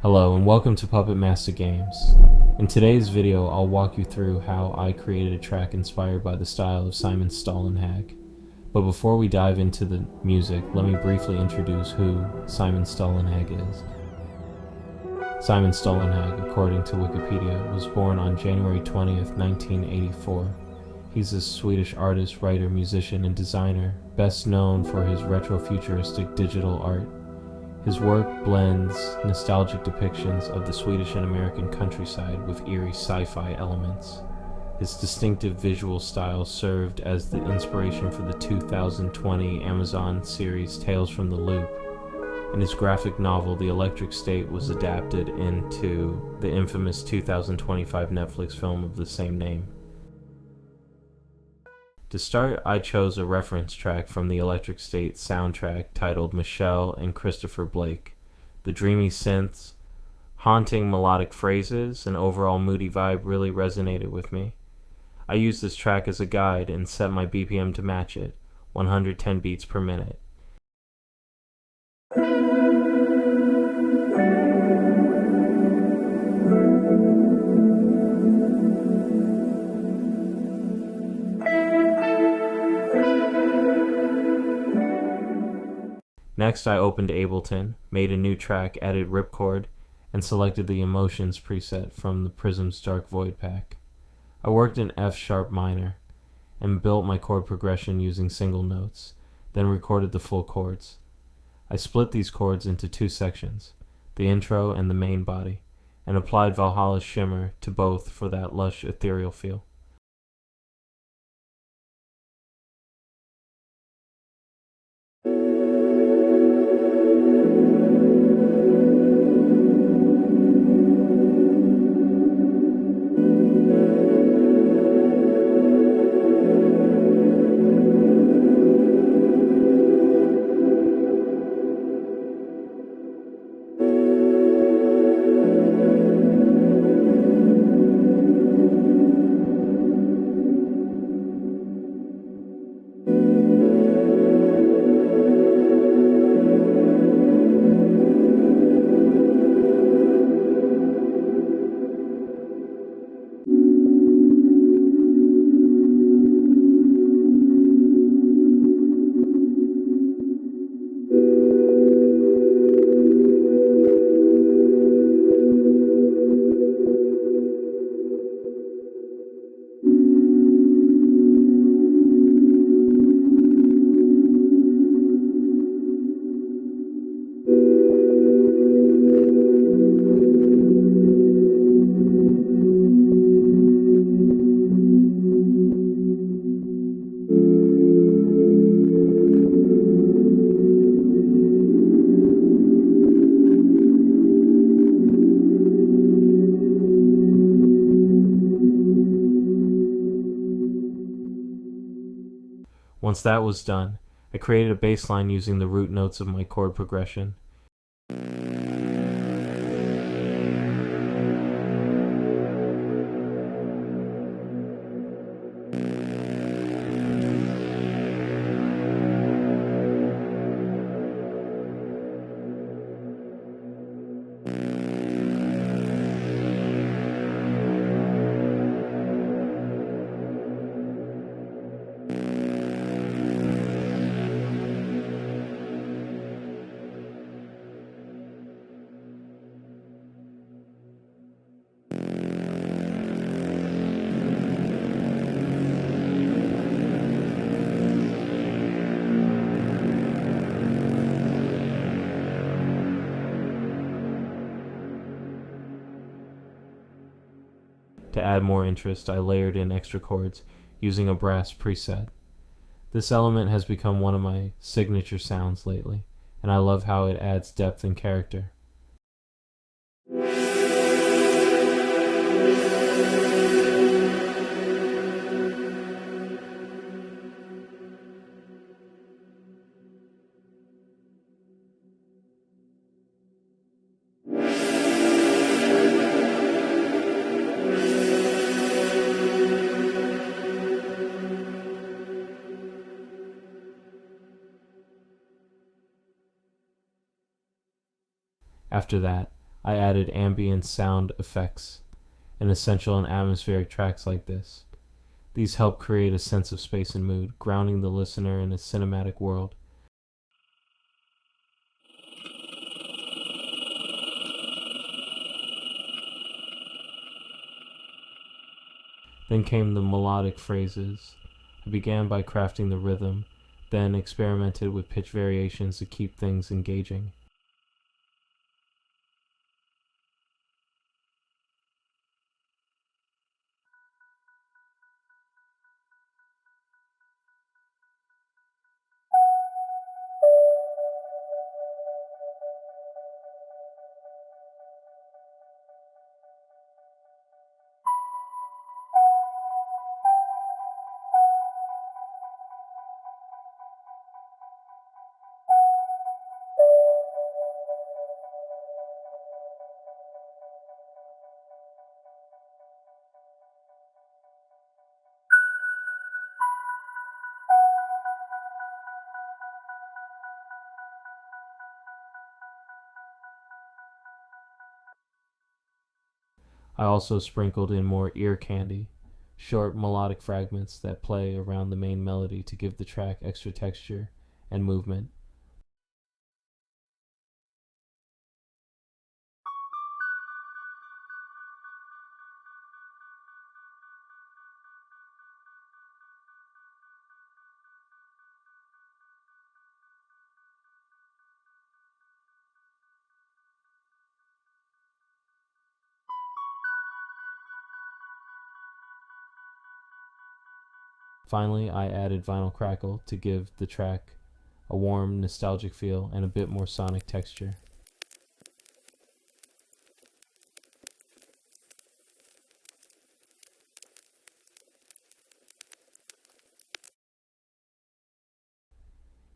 Hello and welcome to Puppetmasta Games. In today's video, I'll walk you through how I created a track inspired by the style of Simon Stålenhag. But before we dive into the music, let me briefly introduce who Simon Stålenhag is. Simon Stålenhag, according to Wikipedia, was born on January 20th, 1984. He's a Swedish artist, writer, musician, and designer, best known for his retro-futuristic digital art. His work blends nostalgic depictions of the Swedish and American countryside with eerie sci-fi elements. His distinctive visual style served as the inspiration for the 2020 Amazon series Tales from the Loop, and his graphic novel The Electric State was adapted into the infamous 2025 Netflix film of the same name. To start, I chose a reference track from the Electric State soundtrack titled Michelle and Christopher Blake. The dreamy synths, haunting melodic phrases, and overall moody vibe really resonated with me. I used this track as a guide and set my BPM to match it, 110 beats per minute. Next, I opened Ableton, made a new track, added Ripchord, and selected the Emotions preset from the Prism's Dark Void pack. I worked in F-sharp minor, and built my chord progression using single notes, then recorded the full chords. I split these chords into two sections, the intro and the main body, and applied Valhalla Shimmer to both for that lush, ethereal feel. Once that was done, I created a bass line using the root notes of my chord progression. To add more interest, I layered in extra chords using a brass preset. This element has become one of my signature sounds lately, and I love how it adds depth and character. After that, I added ambient sound effects, and essential in atmospheric tracks like this. These help create a sense of space and mood, grounding the listener in a cinematic world. Then came the melodic phrases. I began by crafting the rhythm, then experimented with pitch variations to keep things engaging. I also sprinkled in more ear candy, short melodic fragments that play around the main melody to give the track extra texture and movement. Finally, I added vinyl crackle to give the track a warm, nostalgic feel and a bit more sonic texture.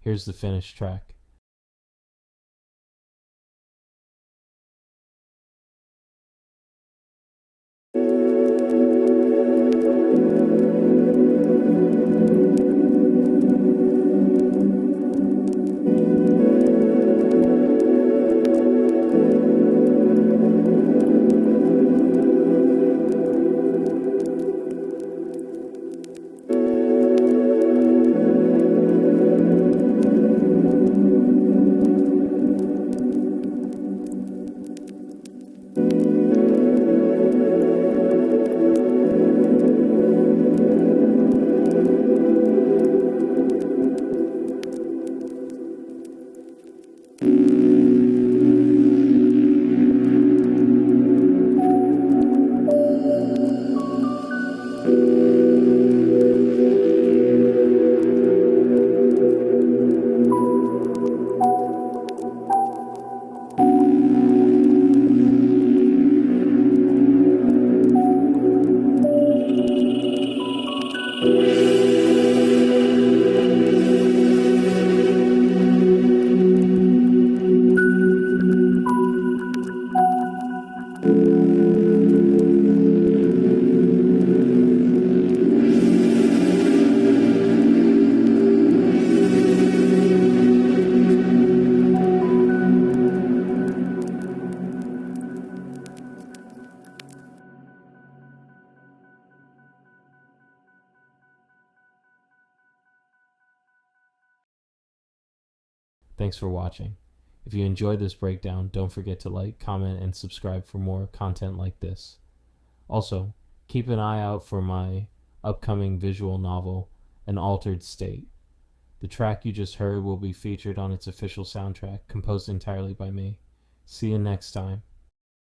Here's the finished track. Thanks for watching. If you enjoyed this breakdown, don't forget to like, comment, and subscribe for more content like this. Also, keep an eye out for my upcoming visual novel, An Altered State. The track you just heard will be featured on its official soundtrack, composed entirely by me. See you next time.